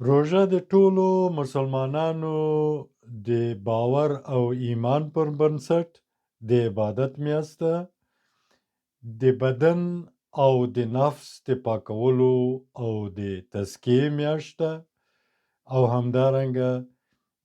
روژه د ټولو مسلمانانو د باور او ایمان پر بنسټ د عبادت میاشت ده. د بدن او د نفس د پاکولو او د تزکیې میاشت ده او همدارنګه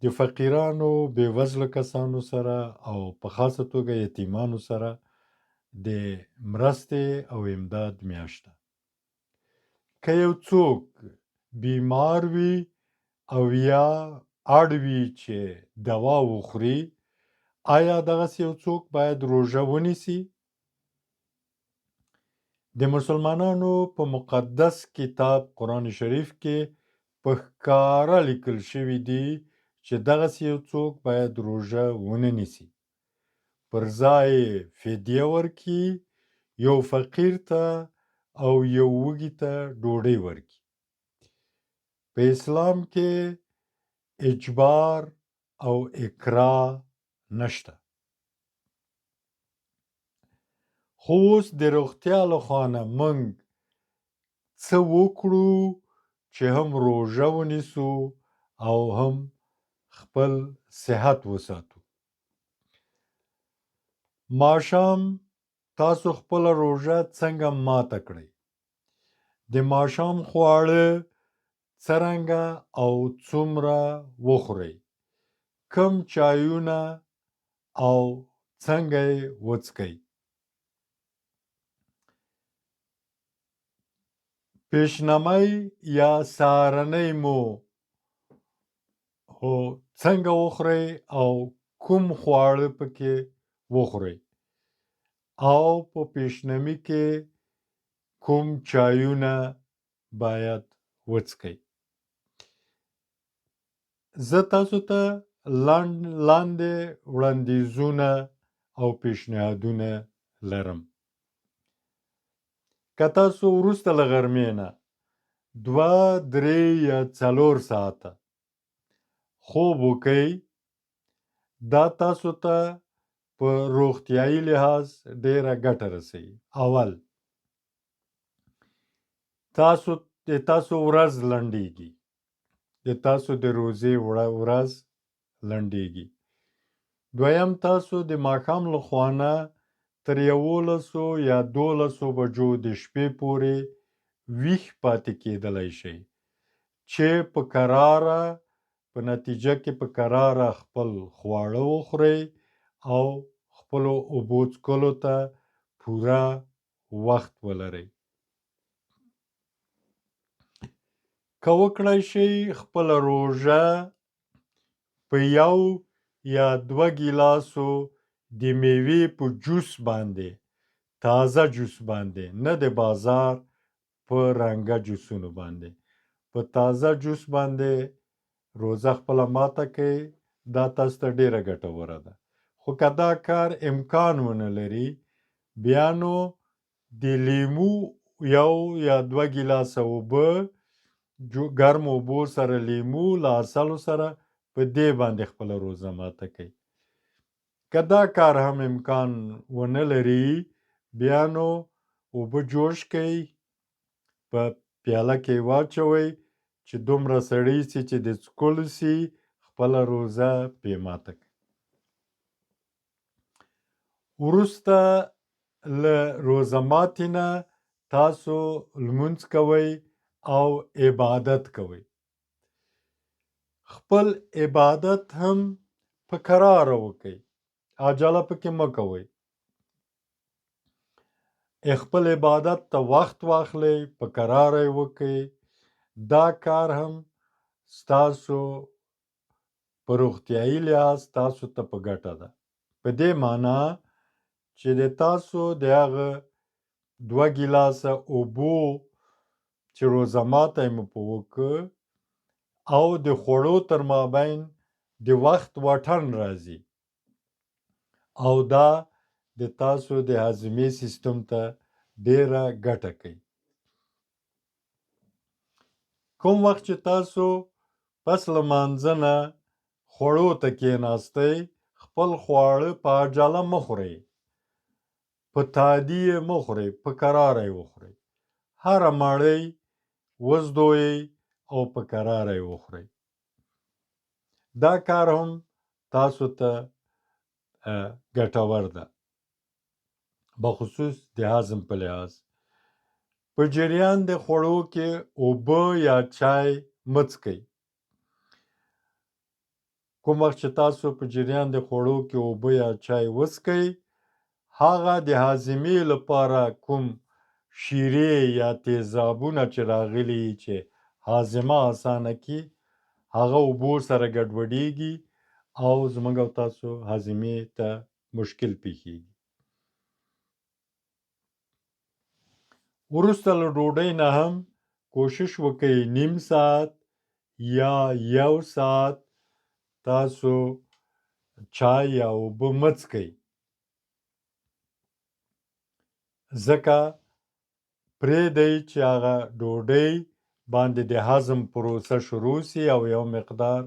د فقیرانو بېوزله کسانو سره او په خاصه توګه یتیمانو سره د مرستې او امداد میاشت ده. که یو څوک بیمار وي او یا اړ وي چې دوا وخوري، آیا دغسې یو څوک باید روژه ونیسي؟ د مسلمانانو په مقدس کتاب قرآن شریف کې په ښکاره لیکل شوي دي چې دغسې یو څوک باید روژه ونه نیسي. پر ځای فدیه ورکړي، یو فقیر ته او یو وږي ته ډوډۍ ورکړي. په اسلام کې اجبار او اکراه نشته. خو اوس د روغتیا له خوا نه موږ څه وکړو چې هم روژه ونیسو او هم خپل صحت وساتو. ماښام تاسو خپله روژه څنګه ماته کړئ؟ د ماښام خواړه څرنګه او څومره وخورئ؟ کم چایونه او څنګه یې وڅښئ؟ پیشنمۍ یا سهارنۍ مو څنګه وخورئ او کوم خواړه پکې وخورئ؟ او په پیشنمۍ کې کوم چایونه باید وڅښئ؟ زه تاسو ته لاندې وړاندیزونه او پیشنهادونه لرم. که تاسو وروسته له غرمې نه 2، 3 یا 4 ساعته خوب وکئ، دا تاسو ته په روغتیایي لحاظ ډیره ګټه رسوي. اول، د تاسو ورځ لنډیږي، د تاسو د روژې ورځ لنډیږي. دویم، تاسو د ماښام له خوا نه تر 11 یا 12 بجو د شپې پورې ویښ پاتې کیدلی شئ چې په نتیجه کې په کراره خپل خواړه وخورئ او خپلو اوبو څښلو ته پوره وخت ولرئ. که وکړی شئ خپله روژه په 1 یا 2 ګیلاسو د میوې په جوس باندې، تازه جوس باندې، نه د بازار په رنګه جوسونو باندې، په تازه جوس باندې روژه خپله ماته کړئ. دا تاسو ته ډیره ګټوره ده. خو که دا کار امکان ونه لري، بیا نو د لیمو 1 یا 2 ګیلاسه اوبه، ګرمو اوبو سره لیمو له عسلو سره، په دې باندې خپله روژه ماته کړئ. که دا کار هم امکان ونه لري، بیا نو اوبه جوش کړئ، په پیاله کې واچوئ چې دومره سړې سي چې د څښلو سي، خپله روژه پرې ماته کړئ. وروسته له روژه ماتي نه تاسو لمونځ کوئ او عبادت کوئ. خپل عبادت هم په کراره وکئ، عجله پکې مه کوئ. خپل عبادت ته وخت واخلئ، په کراره یې وکئ. دا کار هم ستاسو په روغتیایي لحاظ تاسو ته په ګټه ده. په دې معنا چې د تاسو د هغه 2 ګیلاسه اوبو چې روژه ماتی مو په وکړه او د خوړو تر مابین د وخت واټن راځي او دا د تاسو د هاضمې سیستم ته ډیره ګټه کوي. کوم وخت چې تاسو پس له لمانځه نه خوړو ته کېناستئ، خپل خواړه په عجله مه خورئ، په تادي یې مه خورئ، په کراره یې وخورئ. هره مړۍ وزدوئ او په کراره یې وخورئ. دا کار هم تاسو ته ګټور ده، بخصوص د هضم په لحاظ. په جریان د خوړو کې اوبه یا چای مه څښئ. کوم وخت چې تاسو په جریان د خوړو کې اوبه یا چای وڅښئ، هغه د هاضمې لپاره کوم شیرې یا تیزابونه چې راغلي چې هاضمه اسانه کړي، هغه اوبو سره ګډوډېږي او زموږ او تاسو هاضمې ته مشکل پیښیږي. وروسته له ډوډۍ نه هم کوشش وکئ نیم ساعت یا 1 ساعت تاسو چای یا اوبه مه څښئ، ځکه پرېږدئ چې هغه ډوډۍ باندې د هضم پروسه شروع سي او یو مقدار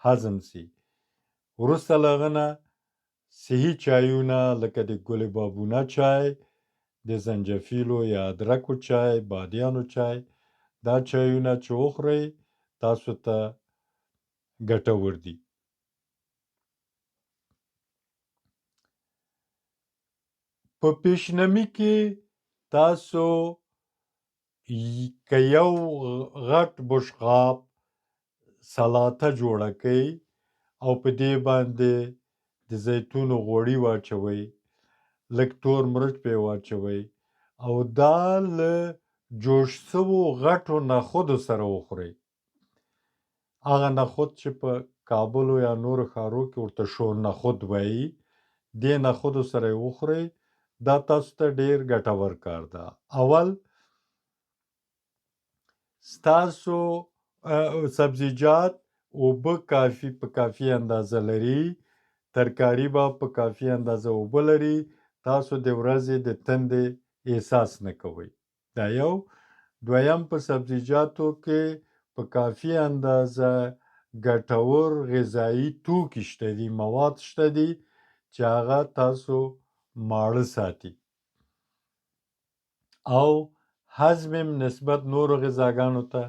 هضم سي. وروسته له هغه نه صحي چایونه لکه د ګل بابونه چای، د زنجفیلو یا ادرکو چای، بادیانو چای، دا چایونه چې وخورئ تاسو ته ګټور دي. په پیشنمي کې تاسو که یو غټ بشقاب سلاته جوړه کړئ او په دې باندې د زیتونو غوړي واچوئ، لږ تور مرچ پرې واچوئ او دا له جوش شوو غټو نخودو سره وخورئ. هغه نخود چې په کابل یا نورو ښارو کې ورته شور نخود وایي، دې نخودو سره یې وخورئ. دا تاسو ته ډېر ګټور کار ده. اول ستاسو سبزیجات اوبه په کافي اندازه لري، ترکاري به په کافي اندازه اوبه لري، تاسو د ورځې د تندې احساس نه کوئ. دا یو. دویم، په سبزیجاتو کې په کافي اندازه ګټور غذایي توکي شته دي، مواد شته دي چې هغه تاسو ماړه ساتي او هضم یې نسبت نورو غذاګانو ته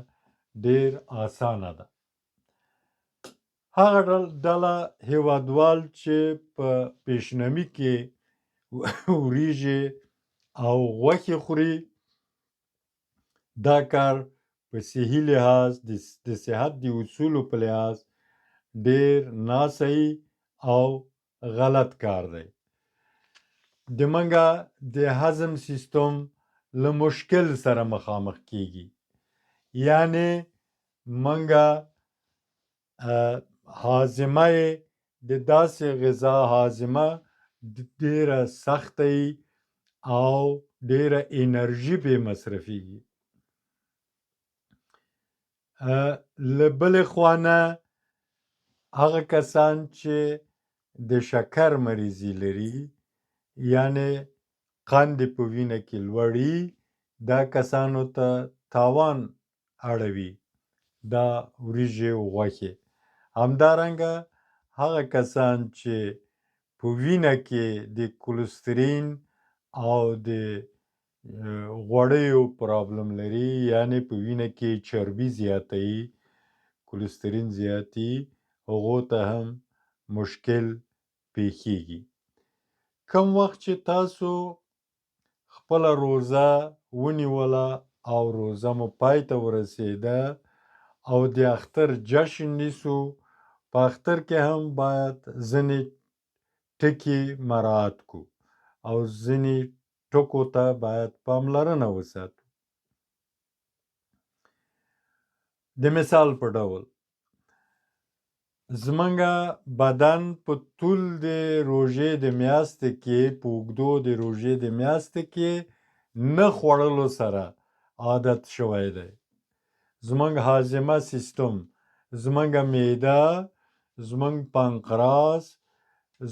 ډېر اسانه ده. هغه ډله هېوادوال چې په پیشنمي کې وریژې او غوښې خوري، دا کار په صحي لحاظ د صحت د اصولو په لحاظ ډېر ناصحي او غلط کار دی. د منګه د هضم سیستم له مشکل سره مخامخ کیږي، یعنی منګه هاضمه د داسې غذا هاضمه ډېره سخته او ډېره انرژي پې مصرفیږي. له بلې خوا نه هغه کسان چې د شکر مریضي لري، یعنی قند په وینه کې لوړ وي، دا کسانو ته تاوان اړوي دا وریژې او غوښې. همدارنګه هغه کسان چې په وینه کې د کولسترین او د غوړیو پرابلم لري، یعنی په وینه کې چربي زیاتوي، کولسترین زیاتي، هغو ته هم مشکل پیښیږي. کوم وخت چې تاسو خپله روژه ونیوله او روژه مو پای ته ورسېده او د اختر جشن نیسو، په اختر کې هم باید ځینې ټکي مراعات کړو او ځینې ټکو ته باید پاملرنه وساتو. د مثال په ډول زمونږه بدن په طول د روژې د میاشتې کې، په اوږدو د روژې د میاشتې کې نه خوړلو سره عادت شوی دی. زمونږ هاضمه سیستم، زمونږه معده، زمونږ پانقراس،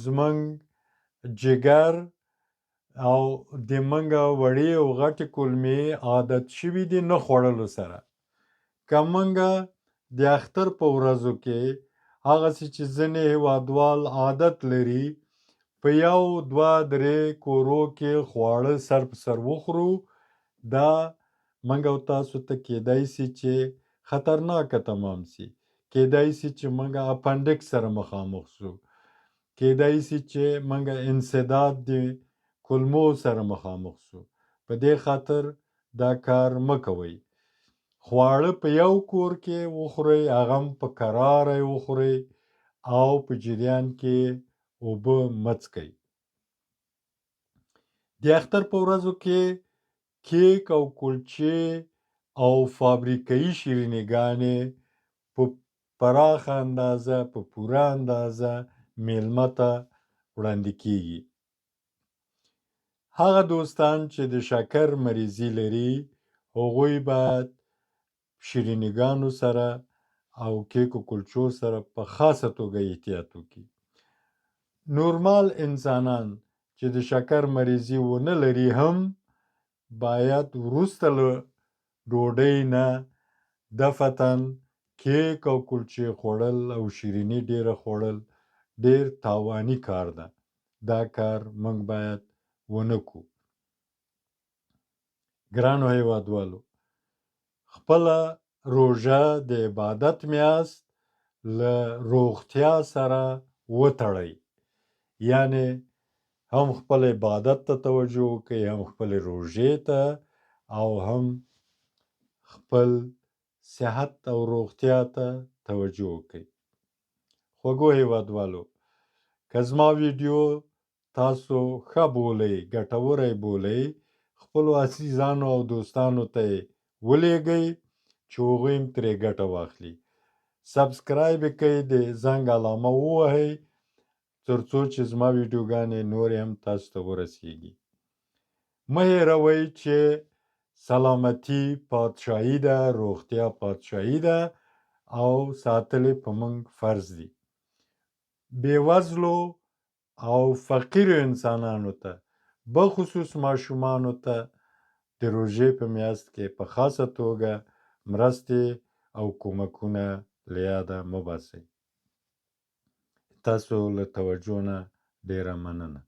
زمونږ جگر او د منګه وړې او غټې کولمې عادت شوي دي نه خوړلو سره. که منګه د اختر په ورځو کې هغسې چې ځینې هېوادوال عادت لري په 1، 2، 3 کورو کې خواړه سر په سر وخورو، دا منګه او تاسو ته کیدای سي چې خطرناکه تمام سي. کیدای سي چې موږ اپنډکس سره مخامخ سو، کیدای سي چې موږ انسداد د کولمو سره مخامخ سو. په دې خاطر دا کار مه کوئ. خواړه په یو کور کې وخورئ، هغه هم په کراره وخورئ او په جریان کې اوبه مه څښئ. د اختر په ورځو کې کیک او کلچې او فابریکایي شیرینیګانې په پراخه اندازه، په پوره اندازه میلمه ته وړاندې کیږي. هغه دوستان چې د شکر مریضي لري هغوی باید شیرینیګانو سره او کیک و کلچو سره په خاصه توګه احتیاط وکړي. نورمال انسانان چې د شکر مریضي ونه لري هم باید وروسته له ډوډۍ نه دفتاً کیک او کلچې خوړل او شیریني ډیره خوړل ډیر تاواني کار ده. دا کار موږ باید ونه کړو. ګرانو هیوادوالو، خپله روژه د عبادت میاشت له روغتیا سره وتړئ. یعنی هم خپل عبادت ته توجه وکړئ، هم خپل روژې ته، او هم خپل صحت او روغتیا ته توجه وکړئ. خوږو هیوادوالو، که زما ویډیو تاسو ښه بولئ، ګټوری بولئ، خپلو عزیزانو او دوستانو ته یې ولیږئ چې هغوی هم ترې ګټه واخلي. سبسکرایب یې کړئ، د زنګ علامه ووهئ تر څو چې زما ویډیوګانې نورې هم تاسو ته ورسیږي. مه هېروئ چې سلامتي پادشاهي ده، روغتیا پادشاهي ده او ساتل یې په موږ فرض دي. بېوزلو او فقیرو انسانانو ته، بخصوص ماشومانو ته د روژې په میاشت کې په خاصه توګه مرستې او کومکونه له یاده مه باسئ. تاسو له توجه نه ډیره مننه.